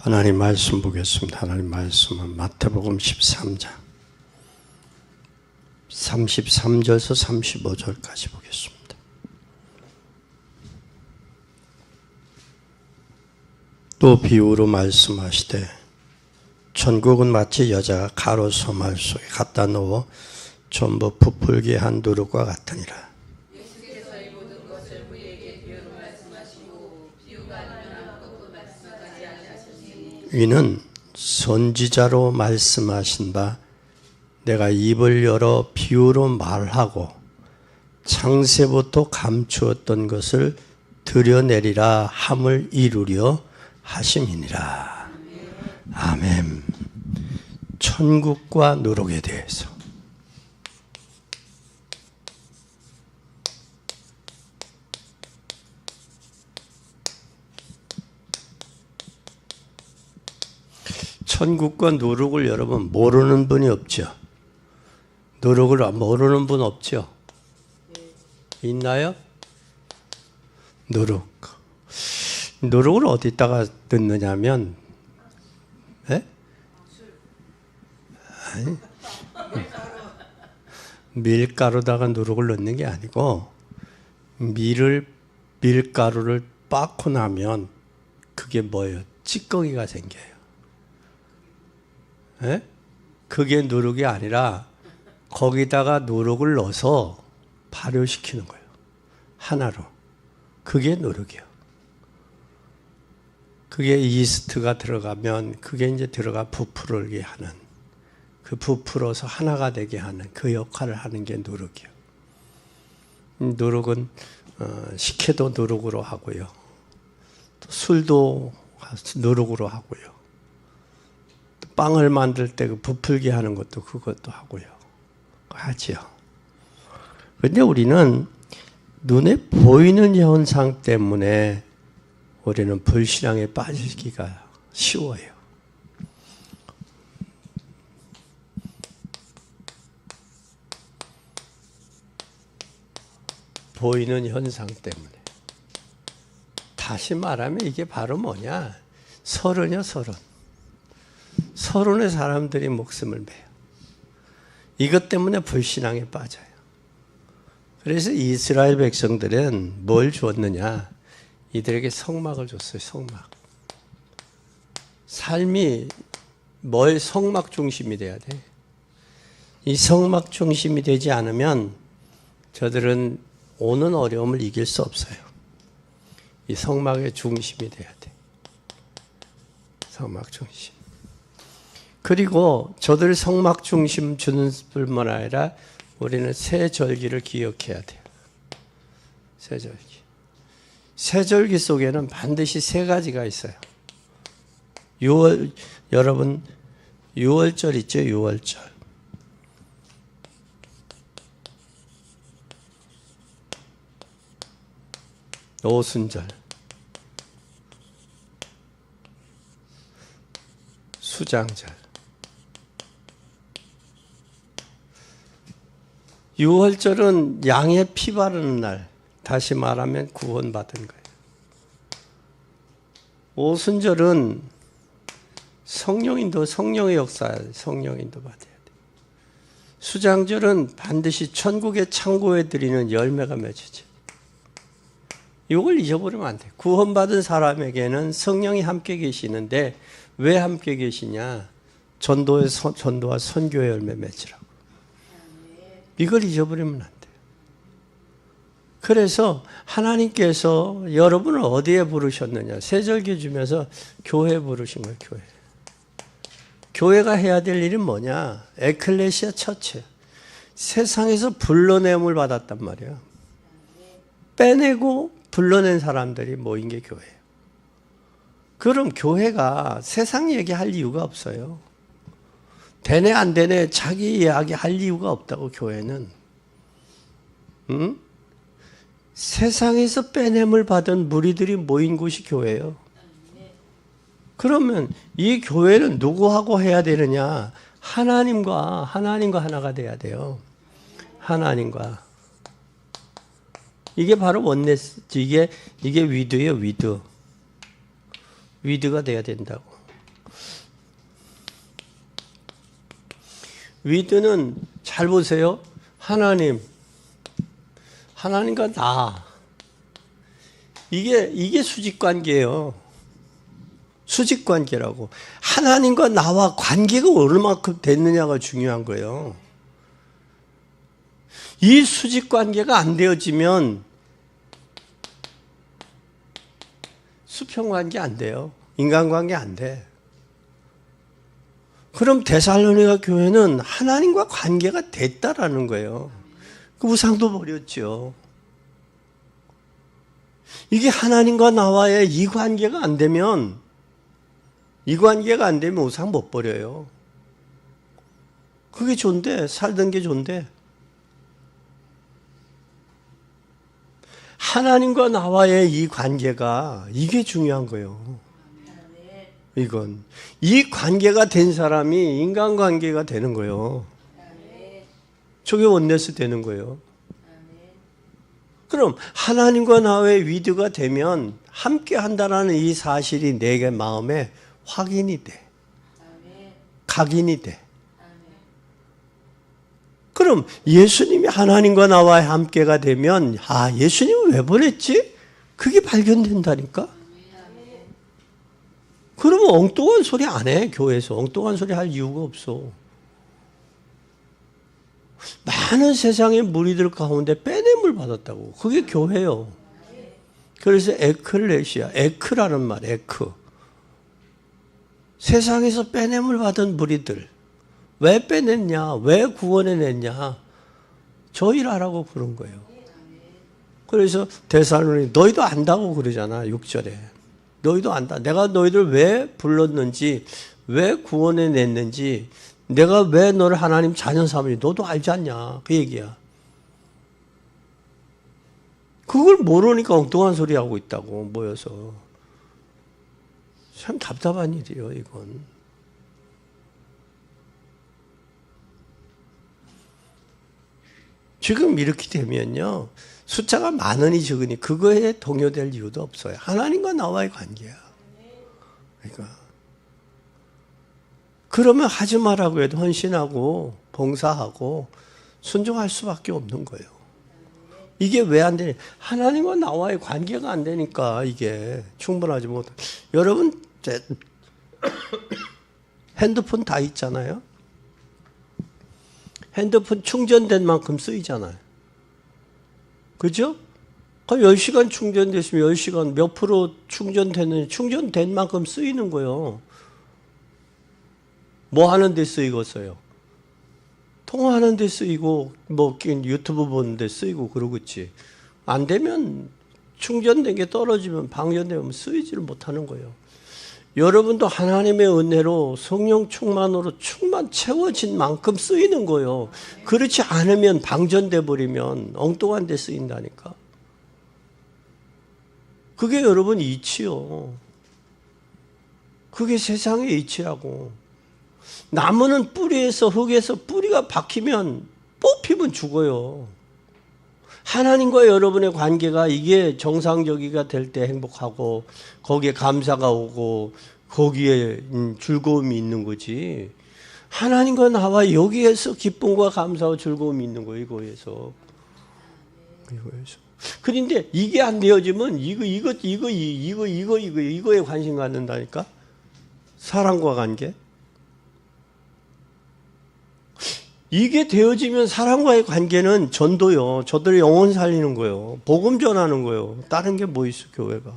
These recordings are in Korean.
하나님 말씀 보겠습니다. 하나님 말씀은 마태복음 13장 33절에서 35절까지 보겠습니다. 또 비유로 말씀하시되 천국은 마치 여자가 가로 소말 속에 갖다 놓아 전부 부풀게 한 누룩과 같으니라. 예수께서 이 모든 것을 우리에게 비유로 말씀하시고 비유가 아니면 아무것도 말씀하지 아니하셨으니 이는 선지자로 말씀하신 바 내가 입을 열어 비유로 말하고 창세부터 감추었던 것을 드러내리라 함을 이루려 하심이니라. 아멘. 천국과 누룩에 대해서 천국과 누룩을 여러분 모르는 분이 없죠. 누룩을 모르는 분 없죠. 있나요? 누룩을 어디다가 넣느냐면, 네? 아니, 밀가루다가 누룩을 넣는 게 아니고 밀가루를 빻고 나면 그게 뭐예요? 찌꺼기가 생겨요. 네? 그게 누룩이 아니라 거기다가 누룩을 넣어서 발효시키는 거예요. 하나로. 그게 누룩이요. 그게 이스트가 들어가면 그게 이제 들어가 부풀게 하는, 그 부풀어서 하나가 되게 하는 그 역할을 하는 게 누룩이요. 누룩은 식혜도 누룩으로 하고요. 또 술도 누룩으로 하고요. 또 빵을 만들 때 그 부풀게 하는 것도 그것도 하고요. 하지요. 그런데 우리는 눈에 보이는 현상 때문에 우리는 불신앙에 빠지기가 쉬워요. 보이는 현상 때문에. 다시 말하면 이게 바로 뭐냐? 서른이요, 서른. 서른의 사람들이 목숨을 매요. 이것 때문에 불신앙에 빠져요. 그래서 이스라엘 백성들은 뭘 주었느냐? 이들에게 성막을 줬어요. 성막. 삶이 성막 중심이 돼야 돼. 이 성막 중심이 되지 않으면 저들은 오는 어려움을 이길 수 없어요. 이 성막의 중심이 돼야 돼. 성막 중심. 그리고 저들 성막 중심 주는 뿐만 아니라 우리는 세절기를 기억해야 돼요. 세절기. 세절기 속에는 반드시 세 가지가 있어요. 여러분 6월절 있죠? 6월절. 오순절. 수장절. 6월절은 양의 피 바르는 날, 다시 말하면 구원받은 거예요. 오순절은 성령의 역사, 성령인도 받아야 돼. 수장절은 반드시 천국의 창고에 드리는 열매가 맺히죠. 이걸 잊어버리면 안 돼. 구원받은 사람에게는 성령이 함께 계시는데 왜 함께 계시냐? 전도와 선교의 열매 맺으라고. 이걸 잊어버리면 안 돼요. 그래서 하나님께서 여러분을 어디에 부르셨느냐? 세절기 주면서 교회 부르신 거예요. 교회. 교회가 해야 될 일은 뭐냐? 에클레시아 처치. 세상에서 불러냄을 받았단 말이에요. 빼내고 불러낸 사람들이 모인 게 교회예요. 그럼 교회가 세상 얘기할 이유가 없어요. 되네 안 되네 자기 이야기 할 이유가 없다고. 교회는 세상에서 빼냄을 받은 무리들이 모인 곳이 교회예요. 그러면 이 교회는 누구하고 해야 되느냐? 하나님과 하나가 돼야 돼요. 하나님과. 이게 바로 원네스. 이게 위드예요. 위드가 돼야 된다고. 위드는 잘 보세요. 하나님과 나. 이게 수직관계예요. 수직관계라고. 하나님과 나와 관계가 얼마큼 됐느냐가 중요한 거예요. 이 수직관계가 안 되어지면 수평관계 안 돼요. 인간관계 안 돼. 그럼 데살로니가 교회는 하나님과 관계가 됐다라는 거예요. 그 우상도 버렸죠. 이게 하나님과 나와의 이 관계가 안 되면 우상 못 버려요. 그게 좋은데, 살던 게 좋은데. 하나님과 나와의 이 관계가 이게 중요한 거예요. 이건 이 관계가 된 사람이 인간관계가 되는 거예요. 저게 원네스 되는 거예요. 그럼 하나님과 나의 위드가 되면 함께 한다는 이 사실이 내게 마음에 확인이 돼. 각인이 돼. 그럼 예수님이 하나님과 나와 함께가 되면 예수님은 왜 보냈지? 그게 발견된다니까. 그러면 엉뚱한 소리 안 해. 교회에서 엉뚱한 소리 할 이유가 없어. 많은 세상의 무리들 가운데 빼냄을 받았다고. 그게 교회요. 그래서 에클레시아, 에크라는 말, 에크. 세상에서 빼냄을 받은 무리들. 왜 빼냈냐? 왜 구원해냈냐? 저 일하라고 부른 거예요. 그래서 데살로니 너희도 안다고 그러잖아. 6절에. 너희도 안다. 내가 너희들 왜 불렀는지, 왜 구원해냈는지, 내가 왜 너를 하나님 자녀 삼으니 너도 알지 않냐? 그 얘기야. 그걸 모르니까 엉뚱한 소리 하고 있다고, 모여서. 참 답답한 일이에요, 이건. 지금 이렇게 되면요, 숫자가 많으니 적으니 그거에 동요될 이유도 없어요. 하나님과 나와의 관계야. 그러니까 그러면 하지 말라고 해도 헌신하고 봉사하고 순종할 수밖에 없는 거예요. 이게 왜 안 되냐? 하나님과 나와의 관계가 안 되니까 이게 충분하지 못해. 여러분 핸드폰 다 있잖아요. 핸드폰 충전된 만큼 쓰이잖아요. 그죠? 10시간 충전됐으면 10시간 몇 프로 충전됐는지 충전된 만큼 쓰이는 거예요. 뭐 하는 데 쓰이겠어요? 통화하는 데 쓰이고 뭐 유튜브 보는 데 쓰이고 그러겠지. 안 되면 충전된 게 떨어지면 방전되면 쓰이지를 못하는 거예요. 여러분도 하나님의 은혜로 성령 충만으로 채워진 만큼 쓰이는 거예요. 그렇지 않으면 방전돼 버리면 엉뚱한 데 쓰인다니까. 그게 여러분 이치요. 그게 세상의 이치라고. 나무는 뿌리에서 흙에서 뿌리가 박히면 뽑히면 죽어요. 하나님과 여러분의 관계가 이게 정상적이가 될 때 행복하고 거기에 감사가 오고 거기에 즐거움이 있는 거지. 하나님과 나와 여기에서 기쁨과 감사와 즐거움이 있는 거예요. 이거에서. 그런데 이게 안 되어지면 이거에 관심 갖는다니까. 사랑과 관계. 이게 되어지면 사람과의 관계는 전도요. 저들의 영혼 살리는 거예요. 복음 전하는 거예요. 다른 게 뭐 있어, 교회가.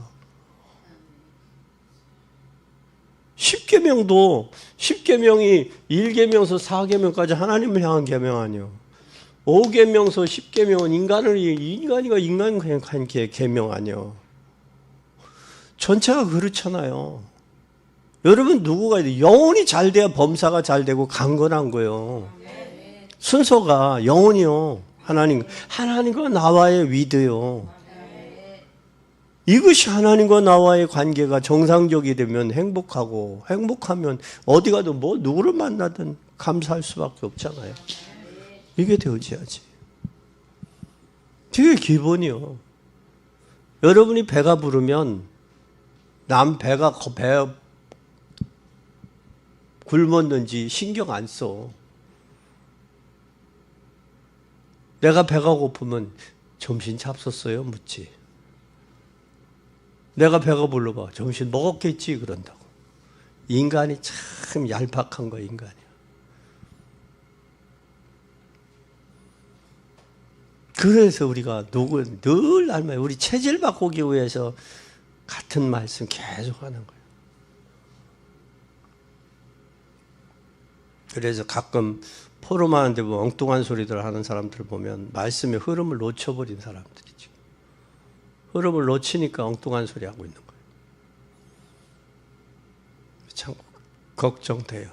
10계명도 10계명이 1계명서 4계명까지 하나님을 향한 계명 아니에요. 5계명서 10계명은 인간과 인간 관계 계명 아니에요. 전체가 그렇잖아요. 여러분 누구가 영혼이 잘 돼야 범사가 잘 되고 강건한 거예요. 순서가 영혼이요. 하나님과 나와의 위드요. 이것이 하나님과 나와의 관계가 정상적이 되면 행복하면 어디 가도 뭐 누구를 만나든 감사할 수밖에 없잖아요. 이게 되어져야지. 되게 기본이요. 여러분이 배가 부르면 남 배가 굶었는지 신경 안 써. 내가 배가 고프면 점심 잡섰어요? 묻지. 내가 배가 불러봐. 점심 먹었겠지? 그런다고. 인간이 참 얄팍한 거야, 인간이. 그래서 우리가 늘 알면 우리 체질 바꾸기 위해서 같은 말씀 계속 하는 거예요. 그래서 가끔 포럼하는데 뭐 엉뚱한 소리들 하는 사람들을 보면 말씀의 흐름을 놓쳐버린 사람들이죠. 흐름을 놓치니까 엉뚱한 소리 하고 있는 거예요. 참 걱정돼요.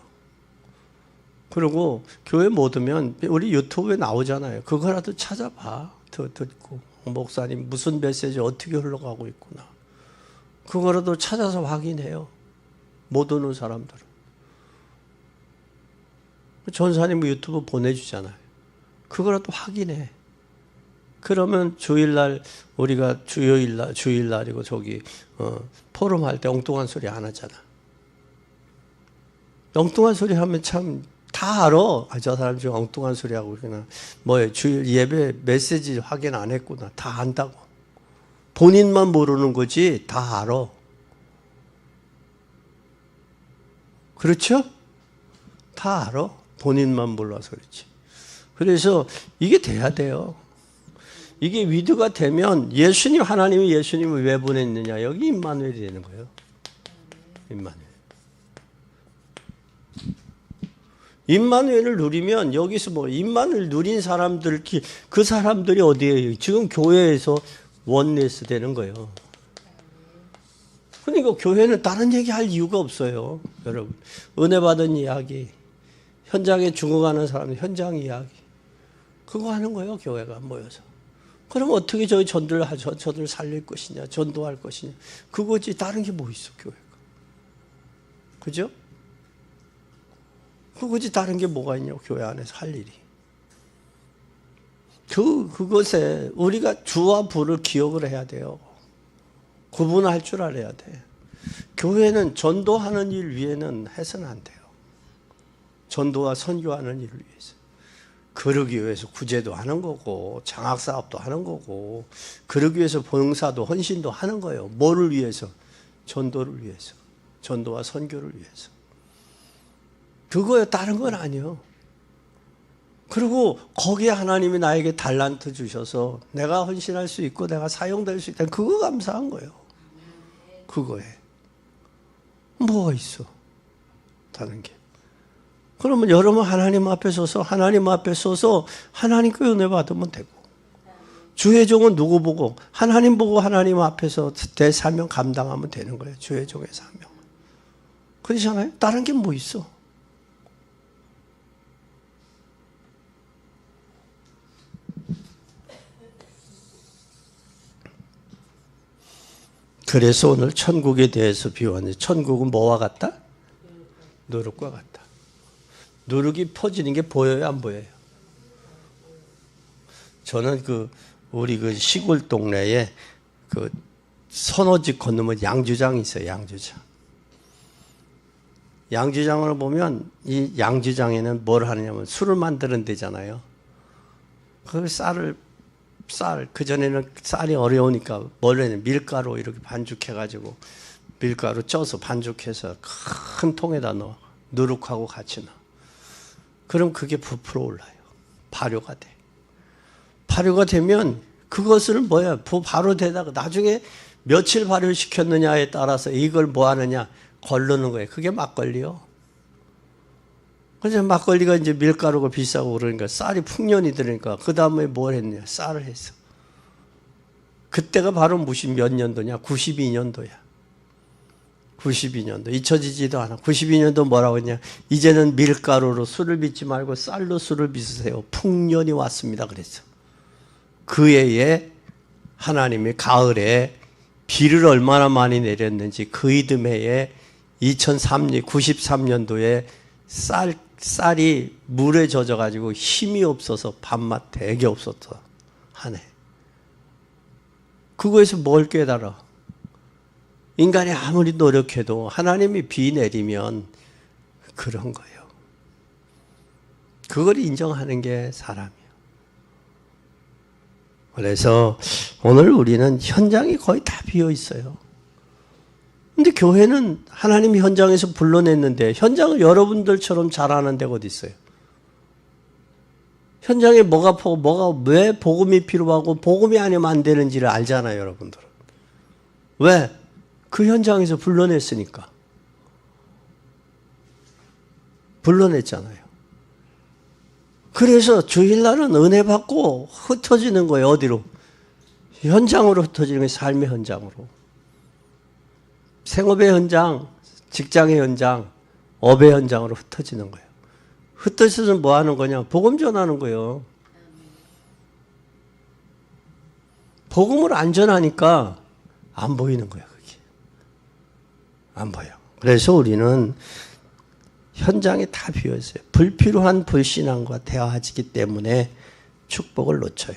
그리고 교회 못 오면 우리 유튜브에 나오잖아요. 그거라도 찾아봐. 듣고 목사님 무슨 메시지 어떻게 흘러가고 있구나. 그거라도 찾아서 확인해요. 못 오는 사람들은. 전사님 유튜브 보내주잖아요. 그거라도 확인해. 그러면 주일날 우리가 주일날이고 저기 포럼 할 때 엉뚱한 소리 안 하잖아. 엉뚱한 소리 하면 참 다 알아. 저 사람 지금 엉뚱한 소리 하고 그냥 뭐예요? 주일 예배 메시지 확인 안 했구나. 다 안다고. 본인만 모르는 거지 다 알아. 그렇죠? 다 알아. 본인만 몰라서 그렇지. 그래서 이게 돼야 돼요. 이게 위드가 되면 하나님이 예수님을 왜 보냈느냐. 여기 임마누엘이 되는 거예요. 임마누엘. 임마누엘을 누리면 여기서 뭐 임마누엘 누린 사람들 그 사람들이 어디에요? 지금 교회에서 원네스 되는 거예요. 그러니까 교회는 다른 얘기할 이유가 없어요. 여러분 은혜 받은 이야기, 현장에 죽어가는 사람들 현장 이야기 그거 하는 거예요. 교회가 모여서. 그럼 어떻게 저들 살릴 것이냐, 전도할 것이냐 그거지 다른 게 뭐 있어 교회가. 그죠? 그거지 다른 게 뭐가 있냐고 교회 안에서 할 일이. 그것에 우리가 주와 부를 기억을 해야 돼요. 구분할 줄 알아야 돼. 교회는 전도하는 일 위에는 해서는 안 돼요. 전도와 선교하는 일을 위해서. 그러기 위해서 구제도 하는 거고 장학사업도 하는 거고 그러기 위해서 봉사도 헌신도 하는 거예요. 뭐를 위해서? 전도를 위해서. 전도와 선교를 위해서. 그거에 다른 건 아니에요. 그리고 거기에 하나님이 나에게 달란트 주셔서 내가 헌신할 수 있고 내가 사용될 수 있다. 그거 감사한 거예요. 그거에. 뭐가 있어? 다른 게. 그러면 여러분 하나님 앞에 서서 하나님께 은혜 받으면 되고 주의 종은 누구 보고? 하나님 보고 하나님 앞에서 대사명 감당하면 되는 거예요. 주의 종의 사명. 그렇잖아요? 다른 게 뭐 있어? 그래서 오늘 천국에 대해서 비유하는데 천국은 뭐와 같다? 누룩과 같다. 누룩이 퍼지는 게 보여요? 안 보여요? 저는 우리 시골 동네에 서너 집 건너면 양주장이 있어요. 양주장. 양주장을 보면 이 양주장에는 뭘 하느냐면 술을 만드는 데잖아요. 그 그전에는 쌀이 어려우니까 원래는 밀가루 이렇게 반죽해가지고 밀가루 쪄서 반죽해서 큰 통에다 넣어. 누룩하고 같이 넣어. 그럼 그게 부풀어 올라요. 발효가 돼. 발효가 되면 그것을 바로 되다가 나중에 며칠 발효시켰느냐에 따라서 이걸 뭐 하느냐 걸르는 거예요. 그게 막걸리요. 그래서 막걸리가 이제 밀가루가 비싸고 그러니까 쌀이 풍년이 들으니까 그 다음에 뭘 했냐? 쌀을 했어. 그때가 바로 몇 년도냐? 92년도야. 92년도. 잊혀지지도 않아. 92년도 뭐라고 했냐? 이제는 밀가루로 술을 빚지 말고 쌀로 술을 빚으세요. 풍년이 왔습니다. 그랬어. 그 해에 하나님이 가을에 비를 얼마나 많이 내렸는지 그 이듬해에 93년도에 쌀이 물에 젖어가지고 힘이 없어서 밥맛 되게 없었어. 한 해. 그거에서 뭘 깨달아? 인간이 아무리 노력해도 하나님이 비 내리면 그런 거예요. 그걸 인정하는 게 사람이에요. 그래서 오늘 우리는 현장이 거의 다 비어 있어요. 근데 교회는 하나님이 현장에서 불러냈는데 현장을 여러분들처럼 잘하는 데가 어디 있어요? 현장에 뭐가 왜 복음이 필요하고 복음이 아니면 안 되는지를 알잖아요, 여러분들은. 왜? 그 현장에서 불러냈으니까. 불러냈잖아요. 그래서 주일날은 은혜 받고 흩어지는 거예요. 어디로? 현장으로 흩어지는 거예요. 삶의 현장으로. 생업의 현장, 직장의 현장, 업의 현장으로 흩어지는 거예요. 흩어져서 뭐 하는 거냐? 복음 전하는 거예요. 복음을 안 전하니까 안 보이는 거예요. 그게. 안 보여. 그래서 우리는 현장에 다 비어있어요. 불필요한 불신앙과 대화하기 때문에 축복을 놓쳐요.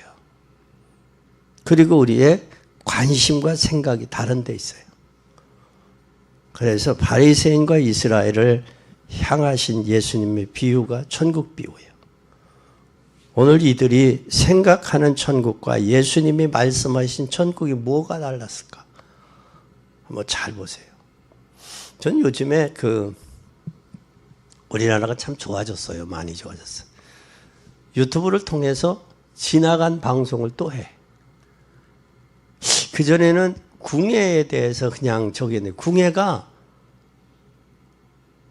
그리고 우리의 관심과 생각이 다른 데 있어요. 그래서 바리새인과 이스라엘을 향하신 예수님의 비유가 천국 비유예요. 오늘 이들이 생각하는 천국과 예수님이 말씀하신 천국이 뭐가 달랐을까? 한번 잘 보세요. 전 요즘에 우리나라가 참 좋아졌어요. 많이 좋아졌어요. 유튜브를 통해서 지나간 방송을 또 해. 그전에는 궁예에 대해서 그냥 저기했는데 궁예가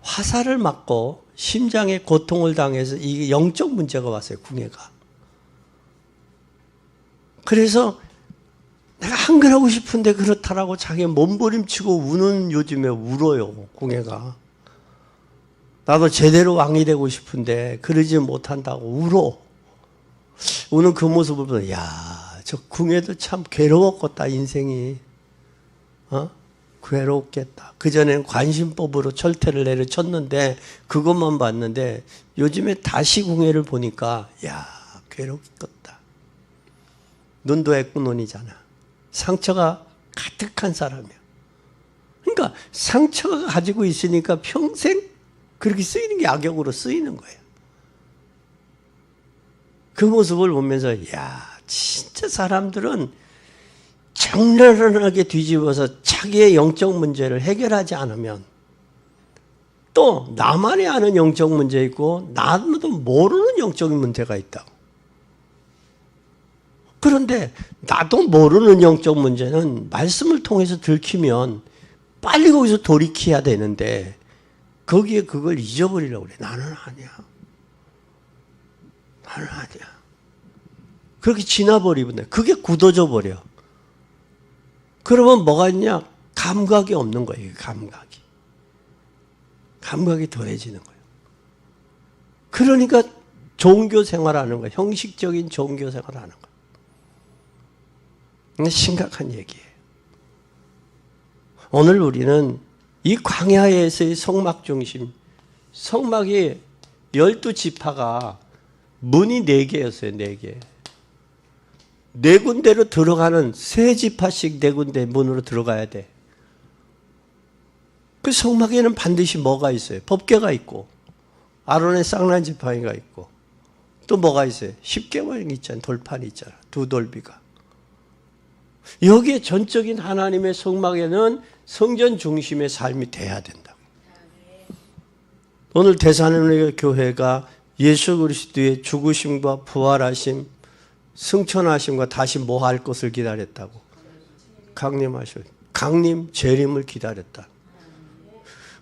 화살을 맞고 심장에 고통을 당해서 이게 영적 문제가 왔어요. 궁예가. 그래서 내가 한글하고 싶은데 그렇다라고 자기 몸부림치고 우는 요즘에 울어요. 궁예가. 나도 제대로 왕이 되고 싶은데 그러지 못한다고 울어. 우는 그 모습을 보면 저 궁예도 참 괴로웠겠다 인생이. 괴롭겠다. 그전에는 관심법으로 철퇴를 내려쳤는데 그것만 봤는데 요즘에 다시 궁예를 보니까 괴롭겠다. 눈도 애꾸눈이잖아. 상처가 가득한 사람이야. 그러니까 상처가 가지고 있으니까 평생 그렇게 쓰이는 게 악역으로 쓰이는 거예요. 그 모습을 보면서 진짜 사람들은 장렬하게 뒤집어서 자기의 영적 문제를 해결하지 않으면 또 나만이 아는 영적 문제 있고 나도 모르는 영적인 문제가 있다고. 그런데 나도 모르는 영적 문제는 말씀을 통해서 들키면 빨리 거기서 돌이켜야 되는데 거기에 그걸 잊어버리려고 그래. 나는 아니야. 나는 아니야. 그렇게 지나버리면 그게 굳어져 버려. 그러면 뭐가 있냐? 감각이 없는 거예요. 감각이 덜해지는 거예요. 그러니까 종교 생활하는 거예요. 형식적인 종교 생활하는 거예요. 심각한 얘기예요. 오늘 우리는 이 광야에서의 성막 중심, 성막이 12지파가 문이 4개였어요. 4개. 4군데로 들어가는 3지파씩 4군데 문으로 들어가야 돼. 그 성막에는 반드시 뭐가 있어요? 법궤가 있고 아론의 쌍난 지팡이가 있고 또 뭐가 있어요? 십계명이 있잖아요. 돌판이 있잖아요. 2돌비가. 여기에 전적인 하나님의 성막에는 성전 중심의 삶이 돼야 된다. 오늘 데살로니가 교회가 예수 그리스도의 죽으심과 부활하심, 승천하심과 다시 뭐 할 것을 기다렸다고? 강림, 재림을 기다렸다.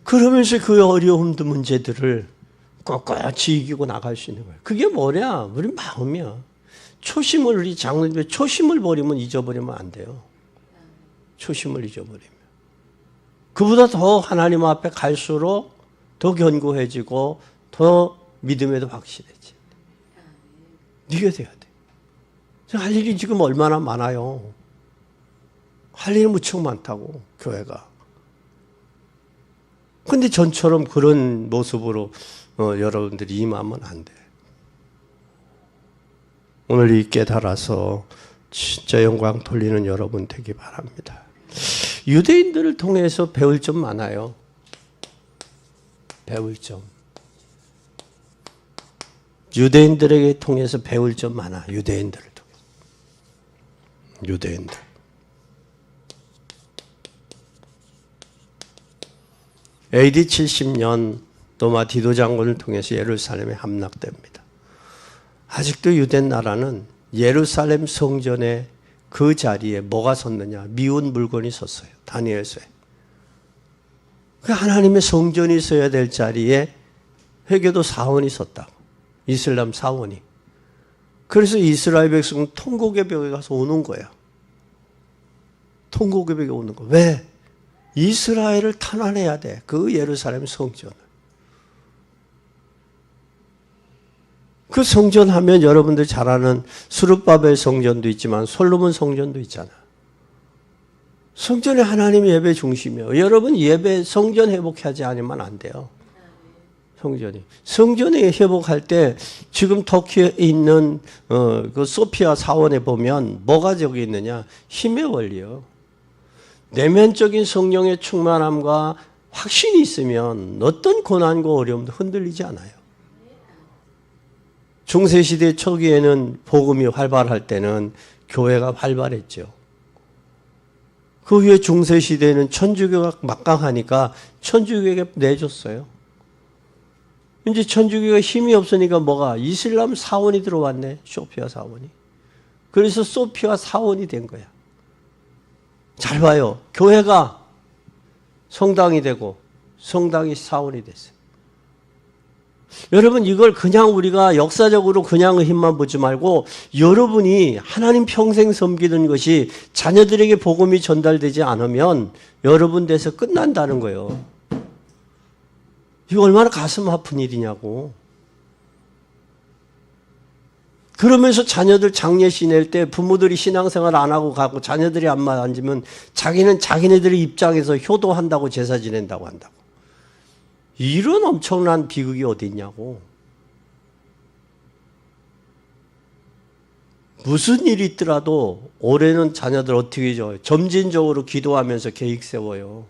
그러면서 그 어려운 문제들을 꼿꼿이 이기고 나갈 수 있는 거예요. 그게 뭐냐? 우리 마음이야. 우리 장로님들 초심을 버리면 잊어버리면 안 돼요. 초심을 잊어버리면. 그보다 더 하나님 앞에 갈수록 더 견고해지고 더 믿음에도 확실해지. 네가 돼야 돼. 할 일이 지금 얼마나 많아요. 할 일이 무척 많다고 교회가. 근데 전처럼 그런 모습으로 여러분들이 임하면 안 돼. 오늘 이 깨달아서 진짜 영광 돌리는 여러분 되기 바랍니다. 유대인들을 통해서 배울 점 많아요. 배울 점. 유대인들에게 통해서 배울 점 많아. 유대인들을 통해서. 유대인들. AD 70년 로마 디도 장군을 통해서 예루살렘에 함락됩니다. 아직도 유대 나라는 예루살렘 성전의 그 자리에 뭐가 섰느냐? 미운 물건이 섰어요. 다니엘서에. 그 하나님의 성전이 있어야 될 자리에 회교도 사원이 섰다고. 이슬람 사원이. 그래서 이스라엘 백성은 통곡의 벽에 가서 오는 거야. 통곡의 벽에 오는 거. 왜? 이스라엘을 탄환해야 돼. 그 예루살렘 성전을. 그 성전 하면 여러분들 잘 아는 스룹바벨 성전도 있지만 솔로몬 성전도 있잖아. 성전이 하나님 예배 중심이에요. 여러분 예배 성전 회복하지 않으면 안 돼요. 성전이 회복할 때 지금 터키에 있는 그 소피아 사원에 보면 뭐가 저기 있느냐? 힘의 원리요. 내면적인 성령의 충만함과 확신이 있으면 어떤 고난과 어려움도 흔들리지 않아요. 중세시대 초기에는 복음이 활발할 때는 교회가 활발했죠. 그 후에 중세시대에는 천주교가 막강하니까 천주교에게 내줬어요. 이제 천주교가 힘이 없으니까 뭐가? 이슬람 사원이 들어왔네. 소피아 사원이. 그래서 소피아 사원이 된 거야. 잘 봐요. 교회가 성당이 되고 성당이 사원이 됐어요. 여러분 이걸 그냥 우리가 역사적으로 그냥 힘만 보지 말고 여러분이 하나님 평생 섬기는 것이 자녀들에게 복음이 전달되지 않으면 여러분 돼서 끝난다는 거예요. 이거 얼마나 가슴 아픈 일이냐고. 그러면서 자녀들 장례시 낼 때 부모들이 신앙생활 안 하고 가고 자녀들이 안 앉으면 자기는 자기네들의 입장에서 효도한다고 제사 지낸다고 한다고. 이런 엄청난 비극이 어디 있냐고. 무슨 일이 있더라도 올해는 자녀들 어떻게 해줘요? 점진적으로 기도하면서 계획 세워요.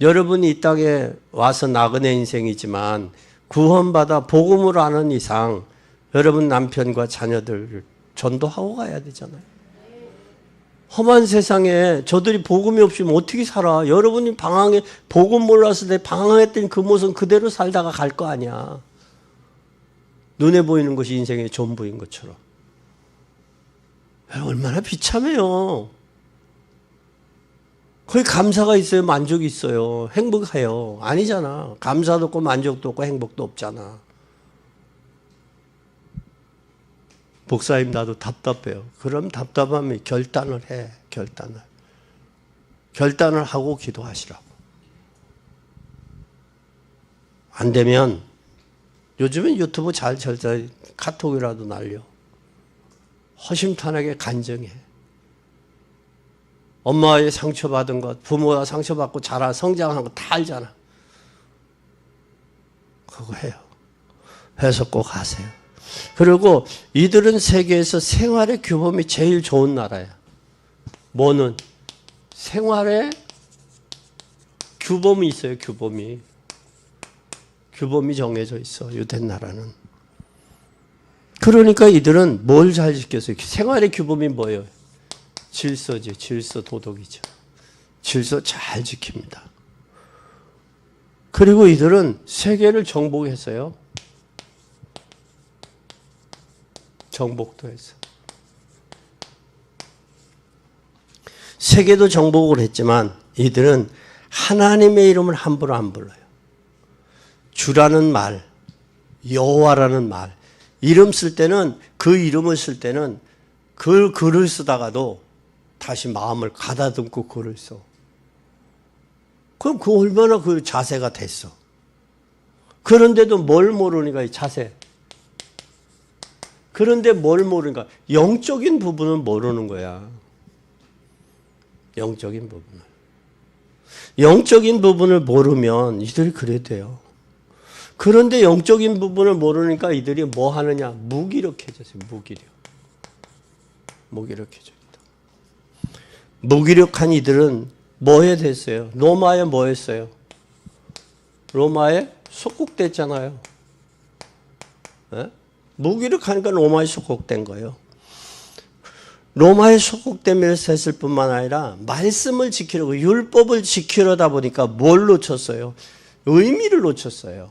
여러분이 이 땅에 와서 나그네 인생이지만 구원받아 복음을 아는 이상 여러분 남편과 자녀들을 전도하고 가야 되잖아요. 험한 세상에 저들이 복음이 없으면 어떻게 살아? 여러분이 방황에 복음 몰라서 내 방황했던 그 모습 그대로 살다가 갈 거 아니야. 눈에 보이는 것이 인생의 전부인 것처럼. 얼마나 비참해요. 거기 감사가 있어요? 만족이 있어요? 행복해요? 아니잖아. 감사도 없고 만족도 없고 행복도 없잖아. 목사님 나도 답답해요. 그럼 답답하면 결단을 해. 결단을 하고 기도하시라고. 안 되면 요즘엔 유튜브 잘 카톡이라도 날려. 허심탄회하게 간증해. 엄마의 상처받은 것, 부모가 상처받고 자라 성장한 거 다 알잖아. 그거 해요. 해서 꼭 하세요. 그리고 이들은 세계에서 생활의 규범이 제일 좋은 나라야. 뭐는? 생활의 규범이 있어요. 규범이 정해져 있어. 유대 나라는. 그러니까 이들은 뭘 잘 지켰어요? 생활의 규범이 뭐예요? 질서지. 질서 도덕이죠. 질서 잘 지킵니다. 그리고 이들은 세계를 정복했어요. 정복도 했어. 세계도 정복을 했지만 이들은 하나님의 이름을 함부로 안 불러요. 주라는 말, 여호와라는 말, 이름 쓸 때는 그 이름을 쓸 때는 그 글을 쓰다가도 다시 마음을 가다듬고 글을 써. 그럼 그 얼마나 그 자세가 됐어. 그런데도 뭘 모르니까 이 자세. 그런데 뭘 모르는가? 영적인 부분은 모르는 거야. 영적인 부분을. 영적인 부분을 모르면 이들이 그래 돼요. 그런데 영적인 부분을 모르니까 이들이 뭐 하느냐? 무기력해졌어요. 무기력해져 있다. 무기력한 이들은 뭐에 됐어요? 로마에 뭐 했어요? 로마에 속국됐잖아요. 예? 무기력하니까 로마에 속국된 거예요. 로마에 속국되면서 했을 뿐만 아니라 말씀을 지키려고 율법을 지키려다 보니까 뭘 놓쳤어요? 의미를 놓쳤어요.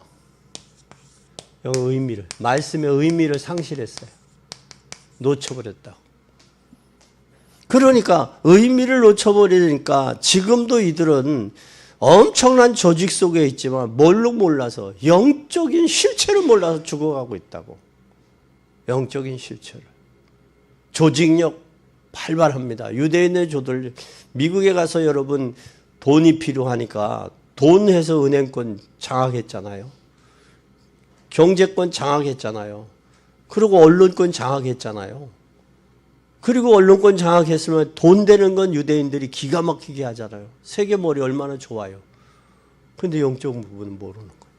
의미를. 말씀의 의미를 상실했어요. 놓쳐버렸다고. 그러니까 의미를 놓쳐버리니까 지금도 이들은 엄청난 조직 속에 있지만 뭘로 몰라서 영적인 실체를 몰라서 죽어가고 있다고. 영적인 실체를. 조직력 발발합니다. 유대인의 조들, 미국에 가서 여러분 돈이 필요하니까 돈 해서 은행권 장악했잖아요. 경제권 장악했잖아요. 그리고 언론권 장악했잖아요. 그리고 언론권 장악했으면 돈 되는 건 유대인들이 기가 막히게 하잖아요. 세계머리 얼마나 좋아요. 근데 영적인 부분은 모르는 거예요.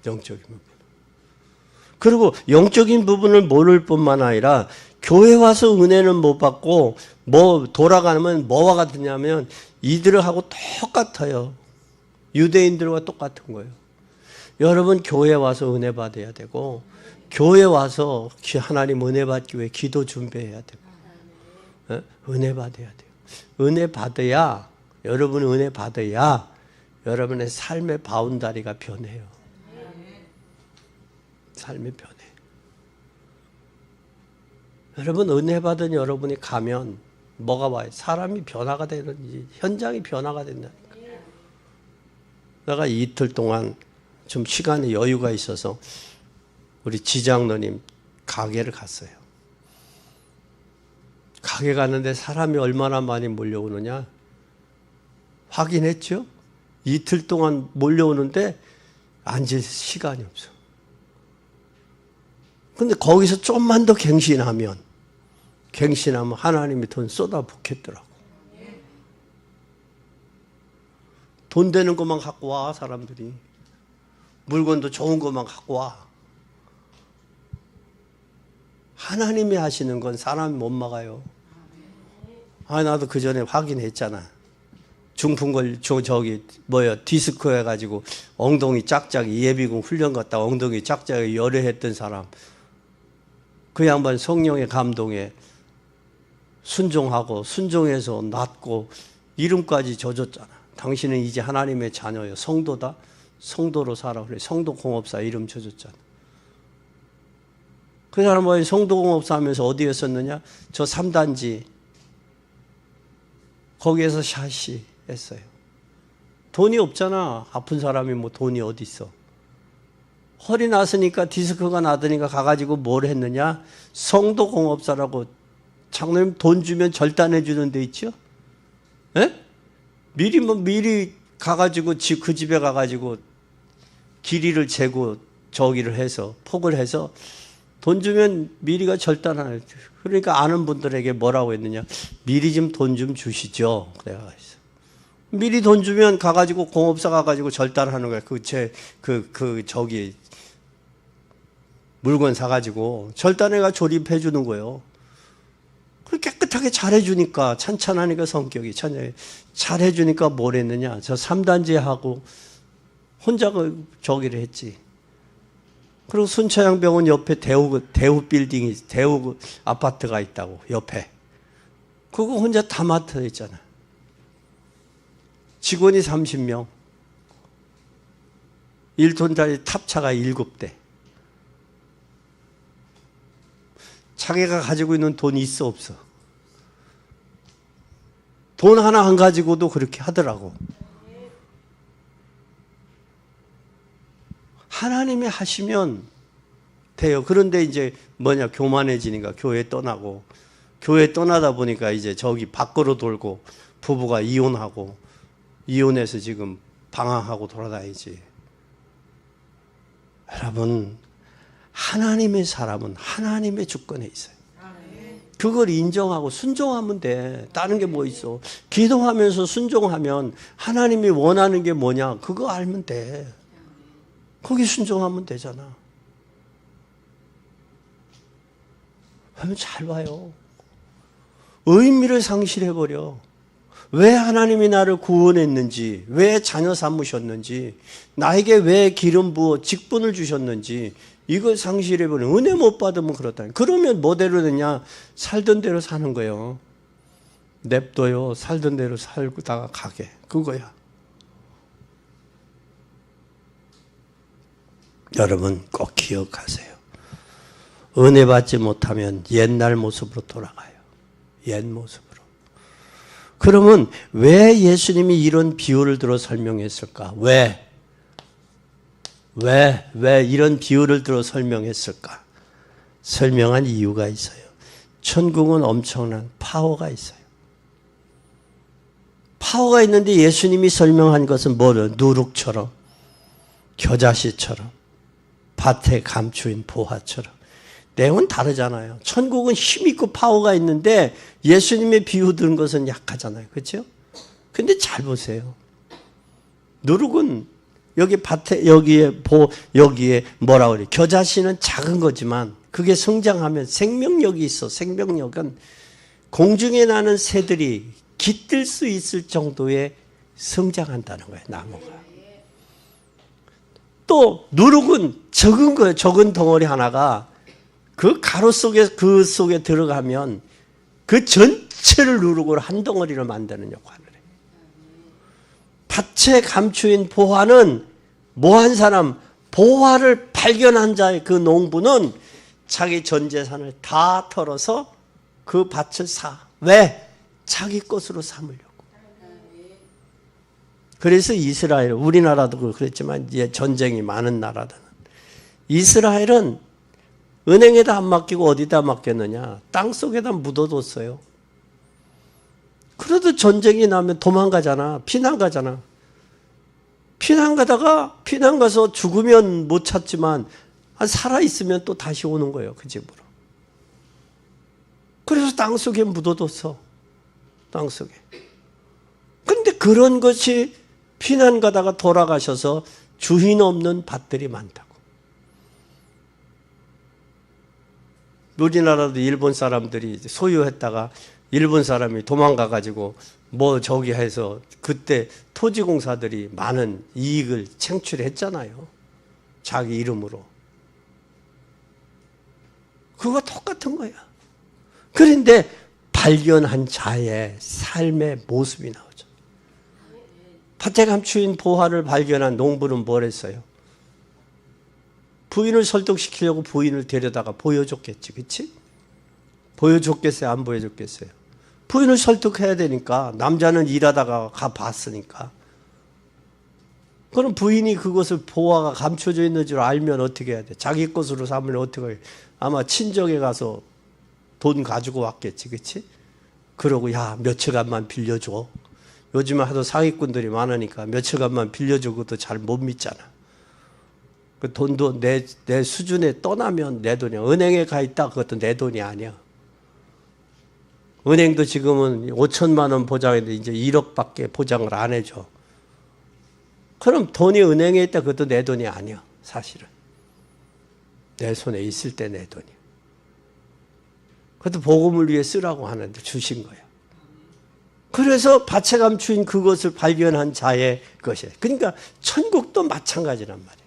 영적인 부분. 그리고 영적인 부분을 모를 뿐만 아니라 교회 와서 은혜는 못 받고 뭐 돌아가면 뭐와 같으냐면 이들하고 똑같아요. 유대인들과 똑같은 거예요. 여러분 교회 와서 은혜 받아야 되고 교회 와서 하나님 은혜 받기 위해 기도 준비해야 되고 은혜 받아야 돼요. 은혜 받아야 여러분 은혜 받아야 여러분의 삶의 바운다리가 변해요. 삶이 변해. 여러분 은혜 받은 여러분이 가면 뭐가 와요? 사람이 변화가 되는지 현장이 변화가 된다니까. 내가 이틀 동안 좀 시간에 여유가 있어서 우리 지장로님 가게를 갔어요. 가게 갔는데 사람이 얼마나 많이 몰려오느냐 확인했죠? 이틀 동안 몰려오는데 앉을 시간이 없어. 근데 거기서 좀만 더 갱신하면 하나님이 돈 쏟아붓겠더라고. 돈 되는 것만 갖고 와 사람들이. 물건도 좋은 것만 갖고 와. 하나님이 하시는 건 사람이 못 막아요. 나도 그 전에 확인했잖아. 중풍걸 디스크 해가지고 엉덩이 짝짝이 예비군 훈련 갔다 엉덩이 짝짝이 열애했던 사람. 그 양반 성령의 감동에 순종하고 순종해서 낫고 이름까지 져줬잖아. 당신은 이제 하나님의 자녀예요. 성도다. 성도로 살아. 그래. 성도공업사 이름 져줬잖아. 그 사람은 성도공업사 하면서 어디에 썼느냐? 저 3단지 거기에서 샤시 했어요. 돈이 없잖아. 아픈 사람이 뭐 돈이 어디 있어. 허리 났으니까 디스크가 나더니까 가가지고 뭘 했느냐? 성도공업사라고 장로님 돈 주면 절단해 주는 데 있죠? 예? 미리 가가지고 그 집에 가가지고 길이를 재고 저기를 해서 폭을 해서 돈 주면 미리가 절단하는. 그러니까 아는 분들에게 뭐라고 했느냐? 미리 좀 돈 좀 주시죠. 내가 미리 돈 주면 가가지고 공업사 가가지고 절단하는 거야. 저기 물건 사가지고 절단해가 조립해 주는 거예요. 깨끗하게 잘해주니까 찬찬하니까 성격이 잘해주니까 뭘 했느냐? 저 3단지 하고 혼자 저기를 했지. 그리고 순천향병원 옆에 대우 빌딩이 대우 아파트가 있다고 옆에. 그거 혼자 다 맡아 있잖아. 직원이 30명. 1톤짜리 탑차가 7대. 자기가 가지고 있는 돈이 있어 없어? 돈 하나 안 가지고도 그렇게 하더라고. 하나님이 하시면 돼요. 그런데 이제 교만해지니까 교회 떠나고, 교회 떠나다 보니까 이제 저기 밖으로 돌고 부부가 이혼하고, 이혼해서 지금 방황하고 돌아다니지. 여러분, 하나님의 사람은 하나님의 주권에 있어요. 그걸 인정하고 순종하면 돼. 다른 게 뭐 있어. 기도하면서 순종하면 하나님이 원하는 게 뭐냐 그거 알면 돼. 거기 순종하면 되잖아. 그러면 잘 봐요. 의미를 상실해버려. 왜 하나님이 나를 구원했는지, 왜 자녀 삼으셨는지, 나에게 왜 기름 부어 직분을 주셨는지 이걸 상실해버리면 은혜 못 받으면 그렇다. 그러면 뭐대로 되냐? 살던 대로 사는 거예요. 냅둬요. 살던 대로 살다가 가게. 그거야. 여러분 꼭 기억하세요. 은혜 받지 못하면 옛날 모습으로 돌아가요. 옛 모습으로. 그러면 왜 예수님이 이런 비유를 들어 설명했을까? 왜 이런 비유를 들어 설명했을까? 설명한 이유가 있어요. 천국은 엄청난 파워가 있어요. 파워가 있는데 예수님이 설명한 것은 뭐를? 누룩처럼, 겨자씨처럼, 밭에 감추인 보화처럼. 내용은 다르잖아요. 천국은 힘있고 파워가 있는데 예수님의 비유 들은 것은 약하잖아요. 그렇죠? 근데 잘 보세요. 누룩은 여기 밭에 여기에 뭐라 그래? 겨자씨는 작은 거지만 그게 성장하면 생명력이 있어. 생명력은 공중에 나는 새들이 깃들 수 있을 정도의 성장한다는 거예요. 나무가. 또 누룩은 적은 거예요. 적은 덩어리 하나가 그 가루 그 속에 들어가면 그 전체를 누룩으로 한 덩어리를 만드는 역할을 해요. 밭에 감추인 보화는 뭐한 사람? 보화를 발견한 자의 그 농부는 자기 전 재산을 다 털어서 그 밭을 사. 왜? 자기 것으로 삼으려고. 그래서 이스라엘, 우리나라도 그랬지만 이제 전쟁이 많은 나라들은 이스라엘은 은행에다 안 맡기고 어디다 맡겼느냐? 땅속에다 묻어뒀어요. 그래도 전쟁이 나면 도망가잖아. 피난 가잖아. 피난 가서 죽으면 못 찾지만 살아있으면 또 다시 오는 거예요. 그 집으로. 그래서 땅속에 묻어뒀어. 땅속에. 그런데 그런 것이 피난 가다가 돌아가셔서 주인 없는 밭들이 많다고. 우리나라도 일본 사람들이 소유했다가 일본 사람이 도망가가지고 뭐 저기 해서 그때 토지공사들이 많은 이익을 창출했잖아요. 자기 이름으로. 그거 똑같은 거야. 그런데 발견한 자의 삶의 모습이 나오죠. 밭에 감추인 보화를 발견한 농부는 뭘 했어요? 부인을 설득시키려고 부인을 데려다가 보여줬겠지. 그치? 보여줬겠어요? 안 보여줬겠어요? 부인을 설득해야 되니까 남자는 일하다가 가봤으니까. 그럼 부인이 그것을 보화가 감춰져 있는 줄 알면 어떻게 해야 돼? 자기 것으로 삼으면 어떻게 해? 아마 친정에 가서 돈 가지고 왔겠지. 그치? 그러고 야 며칠간만 빌려줘. 요즘에 하도 사기꾼들이 많으니까 며칠간만 빌려줘. 그것도 잘 못 믿잖아. 그 돈도 내 수준에 떠나면 내 돈이야. 은행에 가 있다 그것도 내 돈이 아니야. 은행도 지금은 5천만 원 보장했는데 이제 1억밖에 보장을 안 해줘. 그럼 돈이 은행에 있다 그것도 내 돈이 아니야. 사실은. 내 손에 있을 때 내 돈이야. 그것도 복음을 위해 쓰라고 하는데 주신 거야. 그래서 밭에 감추인 그것을 발견한 자의 것이에요. 그러니까 천국도 마찬가지란 말이에요.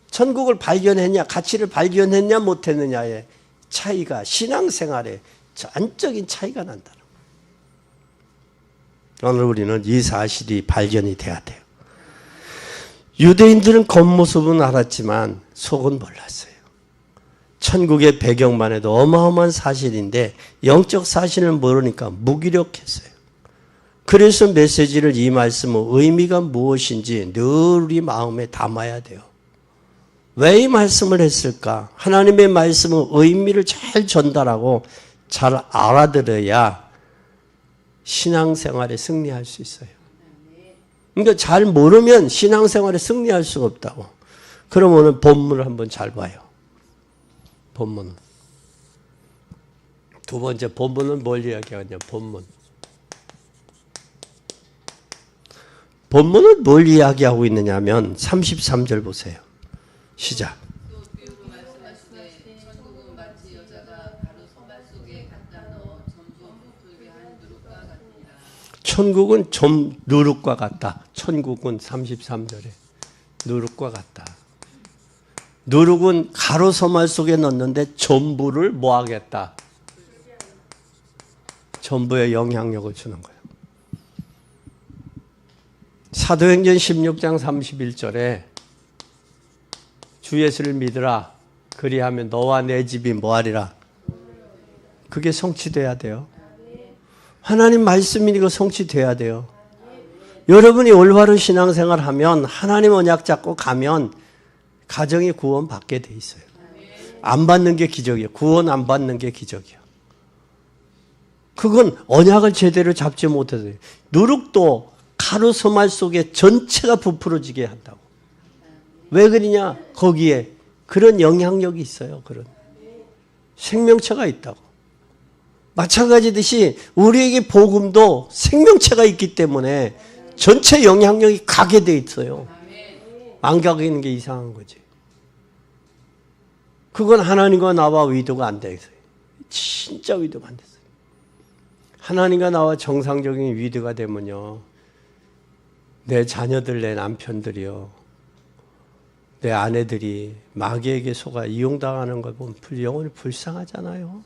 천국을 발견했냐, 가치를 발견했냐, 못했느냐의 차이가 신앙생활에 전적인 차이가 난다. 오늘 우리는 이 사실이 발견이 돼야 돼요. 유대인들은 겉모습은 알았지만 속은 몰랐어요. 천국의 배경만 해도 어마어마한 사실인데 영적 사실을 모르니까 무기력했어요. 그래서 메시지를 이 말씀의 의미가 무엇인지 늘 우리 마음에 담아야 돼요. 왜 이 말씀을 했을까? 하나님의 말씀의 의미를 잘 전달하고 잘 알아들어야 신앙생활에 승리할 수 있어요. 그러니까 잘 모르면 신앙생활에 승리할 수가 없다고. 그럼 오늘 본문을 한번 잘 봐요. 본문. 두 번째 본문은 뭘 이야기하냐? 본문. 본문은 뭘 이야기하고 있느냐 하면 33절 보세요. 시작. 또 비유로 말씀하시되 천국은 마치 여자가 가루 손발 속에 갖다 넣어 전부 붙들게 한 누룩과 같으니라. 천국은 좀 누룩과 같다. 천국은 33절에 누룩과 같다. 누룩은 가로 서말 속에 넣는데 전부를 뭐 하겠다? 전부에 영향력을 주는 거예요. 사도행전 16장 31절에 주 예수를 믿으라. 그리하면 너와 내 집이 뭐하리라. 그게 성취돼야 돼요. 하나님 말씀이 이거 성취돼야 돼요. 여러분이 올바른 신앙생활 하면 하나님 언약 잡고 가면 가정이 구원 받게 돼 있어요. 안 받는 게 기적이에요. 구원 안 받는 게 기적이에요. 그건 언약을 제대로 잡지 못해서요. 누룩도 가루 소말 속에 전체가 부풀어지게 한다고. 왜 그러냐? 거기에 그런 영향력이 있어요. 그런 생명체가 있다고. 마찬가지듯이 우리에게 복음도 생명체가 있기 때문에 전체 영향력이 가게 돼 있어요. 안 가게 있는 게 이상한 거지. 그건 하나님과 나와 위도가 안 돼서 진짜 위도가 안 됐어요. 하나님과 나와 정상적인 위도가 되면요, 내 자녀들, 내 남편들이요, 내 아내들이 마귀에게 속아 이용당하는 걸 보면 영혼이 불쌍하잖아요.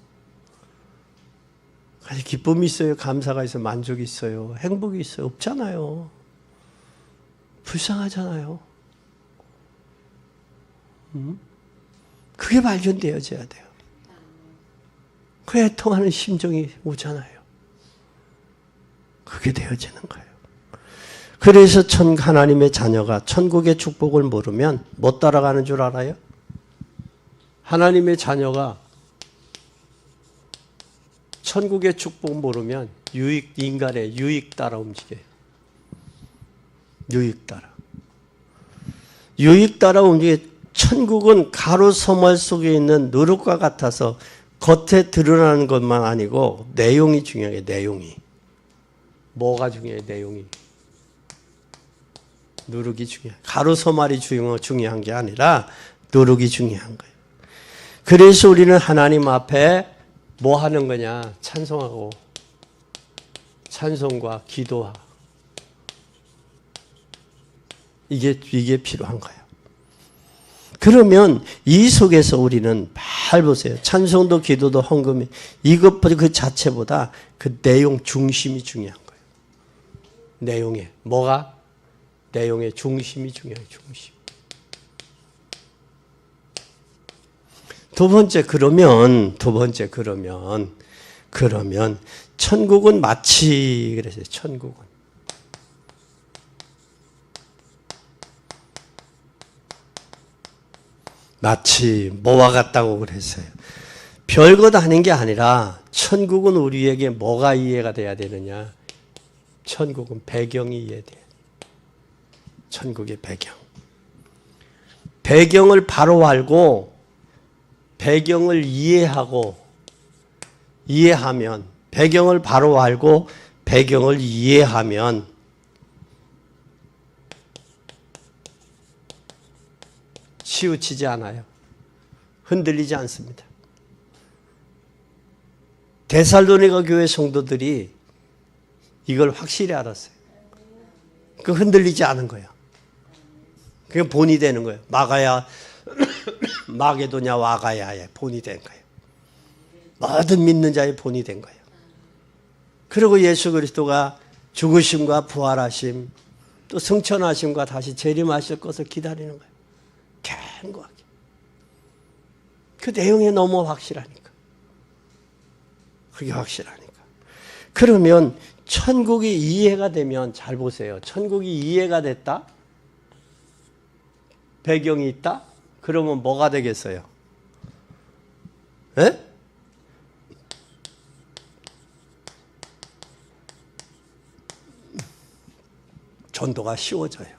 아니, 기쁨이 있어요? 감사가 있어요? 만족이 있어요? 행복이 있어요? 없잖아요. 불쌍하잖아요. 그게 발견되어져야 돼요. 그 애통하는 심정이 오잖아요. 그게 되어지는 거예요. 그래서 하나님의 자녀가 천국의 축복을 모르면 못 따라가는 줄 알아요? 하나님의 자녀가 천국의 축복 모르면 인간의 유익 따라 움직여요. 유익 따라. 유익 따라 움직여. 천국은 가로 서말 속에 있는 누룩과 같아서 겉에 드러나는 것만 아니고 내용이 중요해요. 내용이. 뭐가 중요해요? 내용이. 누룩이 중요해요. 가로 서말이 중요한 게 아니라 누룩이 중요한 거예요. 그래서 우리는 하나님 앞에 뭐 하는 거냐? 찬송하고 찬송과 기도하고 이게 필요한 거예요. 그러면 이 속에서 우리는 잘 보세요. 찬송도 기도도 헌금이 이것보다 그 자체보다 그 내용 중심이 중요한 거예요. 내용에 뭐가? 내용의 중심이 중요해요. 중심. 두 번째 그러면 천국은 마치 그랬어요. 천국은 마치 뭐와 같다고 그랬어요. 별것 아닌 게 아니라 천국은 우리에게 뭐가 이해가 돼야 되느냐? 천국은 배경이 이해돼요. 천국의 배경. 배경을 바로 알고 배경을 이해하면 배경을 바로 알고 배경을 이해하면 치우치지 않아요. 흔들리지 않습니다. 데살로니가 교회 성도들이 이걸 확실히 알았어요. 그 흔들리지 않은 거예요. 그게 본이 되는 거예요. 마게도냐 와가야의 본이 된 거예요. 모든 믿는 자의 본이 된 거예요. 그리고 예수 그리스도가 죽으심과 부활하심 또 승천하심과 다시 재림하실 것을 기다리는 거예요. 견고하게. 그 내용이 너무 확실하니까. 그게 확실하니까. 그러면 천국이 이해가 되면 잘 보세요. 천국이 이해가 됐다? 배경이 있다? 그러면 뭐가 되겠어요? 에? 전도가 쉬워져요.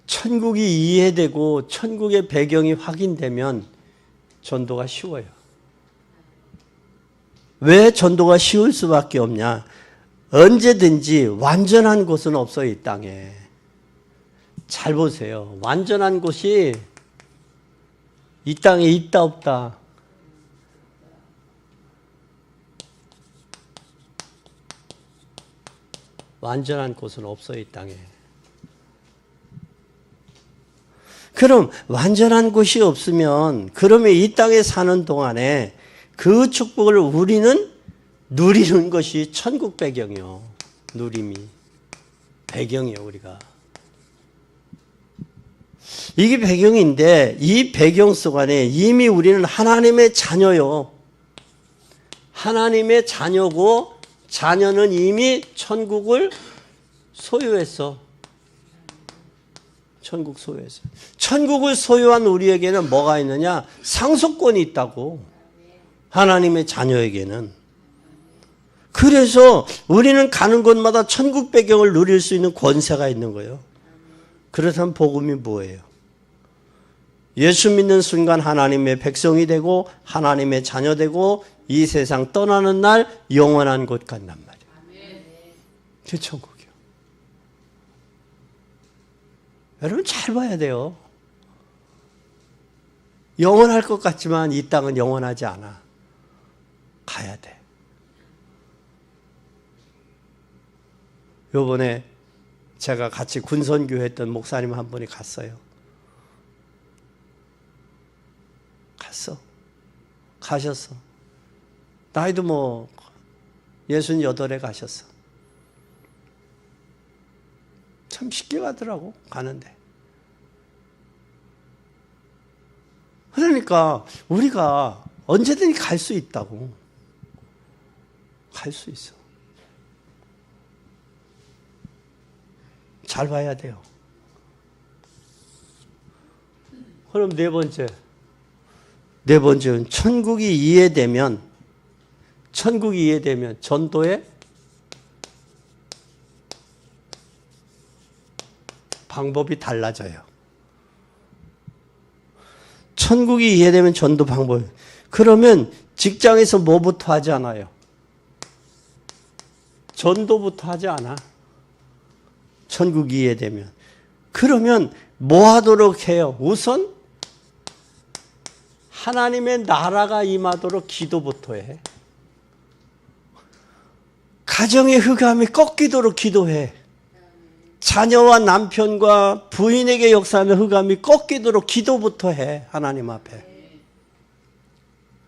천국이 이해되고 천국의 배경이 확인되면 전도가 쉬워요. 왜 전도가 쉬울 수밖에 없냐? 언제든지 완전한 곳은 없어요, 이 땅에. 잘 보세요. 완전한 곳이 이 땅에 있다 없다? 완전한 곳은 없어요, 이 땅에. 그럼 완전한 곳이 없으면 그러면 이 땅에 사는 동안에 그 축복을 우리는 누리는 것이 천국 배경이요. 누림이. 배경이요, 우리가. 이게 배경인데 이 배경 속 안에 이미 우리는 하나님의 자녀요. 하나님의 자녀고 자녀는 이미 천국을 소유했어. 천국 소유했어. 천국을 소유한 우리에게는 뭐가 있느냐? 상속권이 있다고. 하나님의 자녀에게는. 그래서 우리는 가는 곳마다 천국 배경을 누릴 수 있는 권세가 있는 거예요. 그렇다면 복음이 뭐예요? 예수 믿는 순간 하나님의 백성이 되고 하나님의 자녀 되고 이 세상 떠나는 날 영원한 곳 간단 말이에요. 그게 천국이요. 여러분 잘 봐야 돼요. 영원할 것 같지만 이 땅은 영원하지 않아. 가야 돼. 요번에 제가 같이 군선교회 했던 목사님 한 분이 갔어요. 가셨어. 나이도 뭐 68에 가셨어. 참 쉽게 가더라고, 가는데. 그러니까 우리가 언제든지 갈 수 있다고. 갈 수 있어. 잘 봐야 돼요. 그럼 네 번째는 천국이 이해되면 전도의 방법이 달라져요. 천국이 이해되면 전도 방법. 그러면 직장에서 뭐부터 하지 않아요? 전도부터 하지 않아. 천국이 이해되면. 그러면 뭐 하도록 해요? 우선 하나님의 나라가 임하도록 기도부터 해. 가정의 흑암이 꺾이도록 기도해. 자녀와 남편과 부인에게 역사하는 흑암이 꺾이도록 기도부터 해. 하나님 앞에.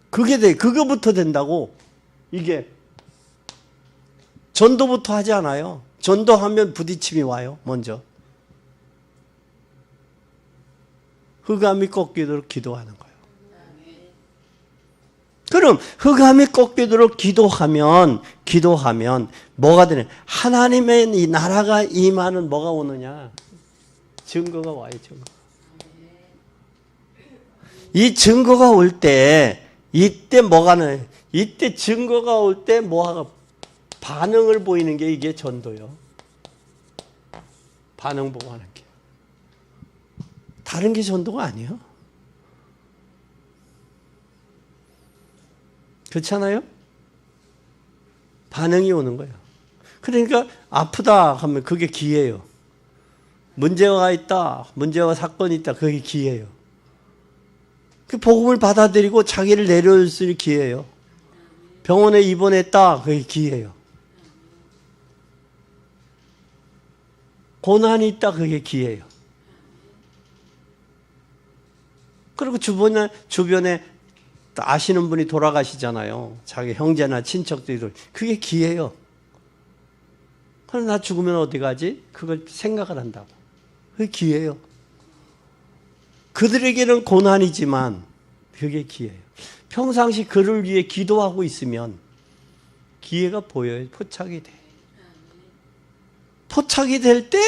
그게 돼. 그거부터 된다고. 이게 전도부터 하지 않아요. 전도하면 부딪힘이 와요. 먼저. 흑암이 꺾이도록 기도하는 거예요. 그럼 흑암이 꺾이도록 기도하면 뭐가 되냐? 하나님의 이 나라가 임하는 뭐가 오느냐? 증거가 와요. 증거. 이 증거가 올 때 이때 뭐가 나요? 이때 증거가 올 때 뭐가 반응을 보이는 게 이게 전도요. 반응 보고 하는 게. 다른 게 전도가 아니에요. 그렇잖아요? 반응이 오는 거예요. 그러니까 아프다 하면 그게 기회예요. 문제가 있다, 문제와 사건이 있다, 그게 기회예요. 그 복음을 받아들이고 자기를 내려올 수 있는 기회예요. 병원에 입원했다, 그게 기회예요. 고난이 있다, 그게 기회예요. 그리고 주변에 아시는 분이 돌아가시잖아요. 자기 형제나 친척들이. 그게 기회예요. 그럼 나 죽으면 어디 가지? 그걸 생각을 한다고. 그게 기회예요. 그들에게는 고난이지만 그게 기회예요. 평상시 그를 위해 기도하고 있으면 기회가 보여요. 포착이 돼. 포착이 될 때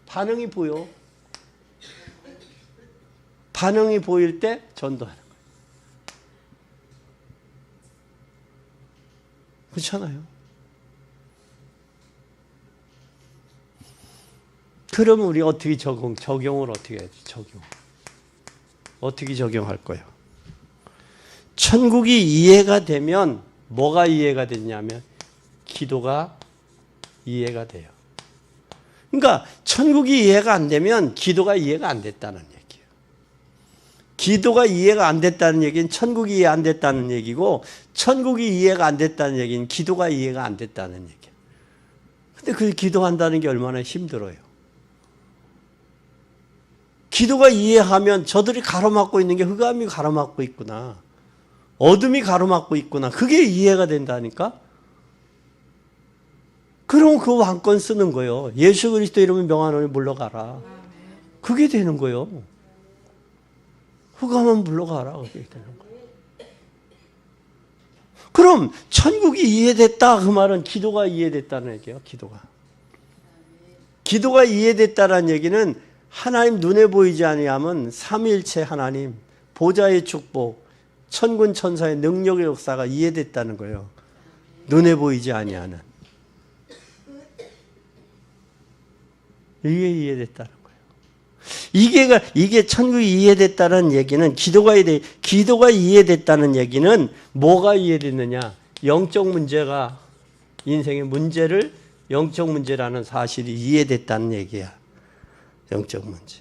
반응이 보여. 반응이 보일 때 전도하는 거예요. 그렇잖아요. 그러면 우리 어떻게 적용을 어떻게 해야지? 어떻게 적용할 거예요? 천국이 이해가 되면 뭐가 이해가 되냐면 기도가 이해가 돼요. 그러니까 천국이 이해가 안 되면 기도가 이해가 안 됐다는 얘기예요. 기도가 이해가 안 됐다는 얘기는 천국이 이해 안 됐다는 얘기고 천국이 이해가 안 됐다는 얘기는 기도가 이해가 안 됐다는 얘기예요. 근데 그 기도한다는 게 얼마나 힘들어요. 기도가 이해하면 저들이 가로막고 있는 게 흑암이 가로막고 있구나. 어둠이 가로막고 있구나. 그게 이해가 된다니까. 그럼 그 왕권 쓰는 거예요. 예수 그리스도 이름을 명하노니 물러가라. 그게 되는 거예요. 흑암은 물러가라. 그게 되는 거예요. 그럼 천국이 이해됐다 그 말은 기도가 이해됐다는 얘기예요. 기도가 이해됐다는 얘기는 하나님 눈에 보이지 아니하면 삼위일체 하나님 보좌의 축복 천군 천사의 능력의 역사가 이해됐다는 거예요. 눈에 보이지 아니하는 이게 이해됐다는 거예요. 이게 천국이 이해됐다는 얘기는 기도가 이해됐다는 얘기는 뭐가 이해됐느냐? 영적 문제가 인생의 문제를 영적 문제라는 사실이 이해됐다는 얘기야. 영적 문제.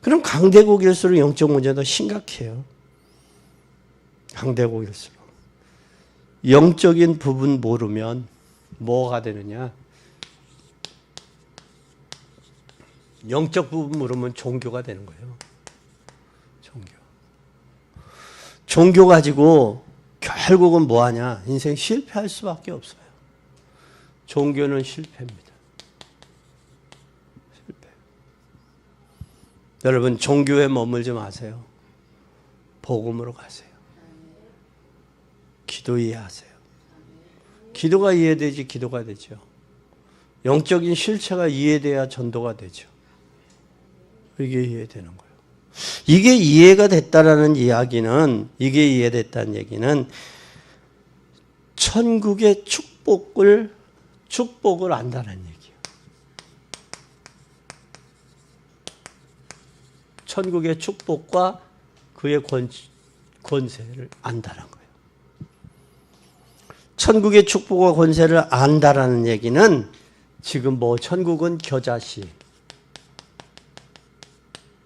그럼 강대국일수록 영적 문제도 심각해요. 강대국일수록. 영적인 부분 모르면 뭐가 되느냐? 영적 부분 모르면 종교가 되는 거예요. 종교 가지고 결국은 뭐하냐? 인생 실패할 수밖에 없어요. 종교는 실패입니다. 여러분 종교에 머물지 마세요. 복음으로 가세요. 기도 이해하세요. 기도가 이해되지 기도가 되죠. 영적인 실체가 이해돼야 전도가 되죠. 이게 이해되는 거예요. 이게 이해가 됐다라는 이야기는 이게 이해됐다는 얘기는 천국의 축복을 안다는 얘기예요. 천국의 축복과 그의 권세를 안다는 거예요. 천국의 축복과 권세를 안다라는 얘기는 지금 천국은 겨자씨.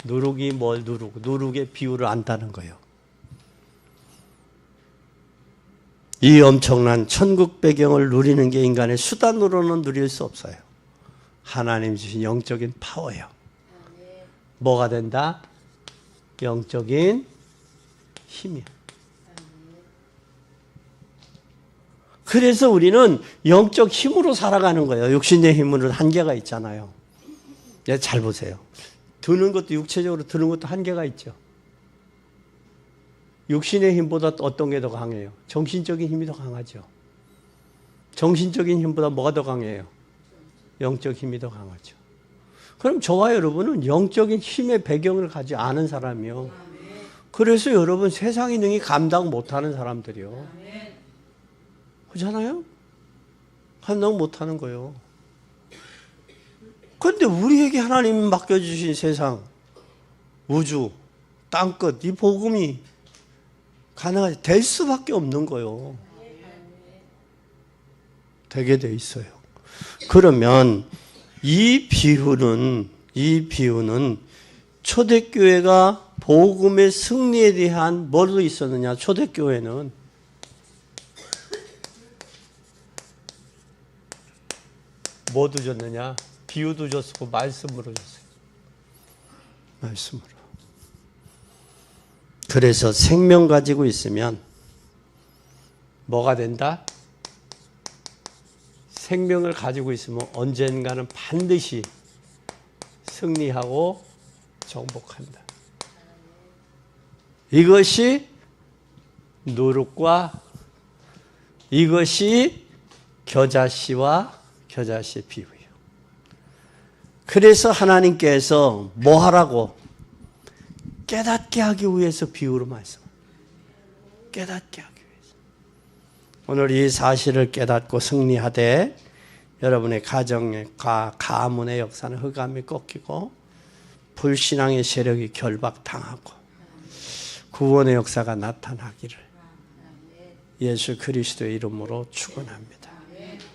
누룩이 뭘 누르고 누룩의 비율을 안다는 거예요. 이 엄청난 천국 배경을 누리는 게 인간의 수단으로는 누릴 수 없어요. 하나님 주신 영적인 파워예요. 뭐가 된다? 영적인 힘이야. 그래서 우리는 영적 힘으로 살아가는 거예요. 육신의 힘으로는 한계가 있잖아요. 잘 보세요. 드는 것도 육체적으로 드는 것도 한계가 있죠. 육신의 힘보다 어떤 게 더 강해요? 정신적인 힘이 더 강하죠. 정신적인 힘보다 뭐가 더 강해요? 영적 힘이 더 강하죠. 그럼 저와 여러분은 영적인 힘의 배경을 가지지 않은 사람이요. 그래서 여러분 세상의 능히 감당 못하는 사람들이요. 그렇잖아요? 감당 못하는 거예요. 그런데 우리에게 하나님 맡겨주신 세상, 우주, 땅끝, 이 복음이 가능하지 될 수밖에 없는 거예요. 되게 돼 있어요. 그러면 이 비유는 초대교회가 복음의 승리에 대한 뭘로 있었느냐? 초대교회는 뭐도 줬느냐? 비유도 줬고 말씀으로 줬어요. 말씀으로. 그래서 생명 가지고 있으면 뭐가 된다? 생명을 가지고 있으면 언젠가는 반드시 승리하고 정복한다. 이것이 누룩과 이것이 겨자씨와 겨자씨의 비유예요. 그래서 하나님께서 뭐 하라고? 깨닫게 하기 위해서 비유로 말씀합니다. 깨닫게 하기 위해서. 오늘 이 사실을 깨닫고 승리하되 여러분의 가정의 가문의 역사는 흑암이 꺾이고 불신앙의 세력이 결박당하고 구원의 역사가 나타나기를 예수 그리스도의 이름으로 축원합니다.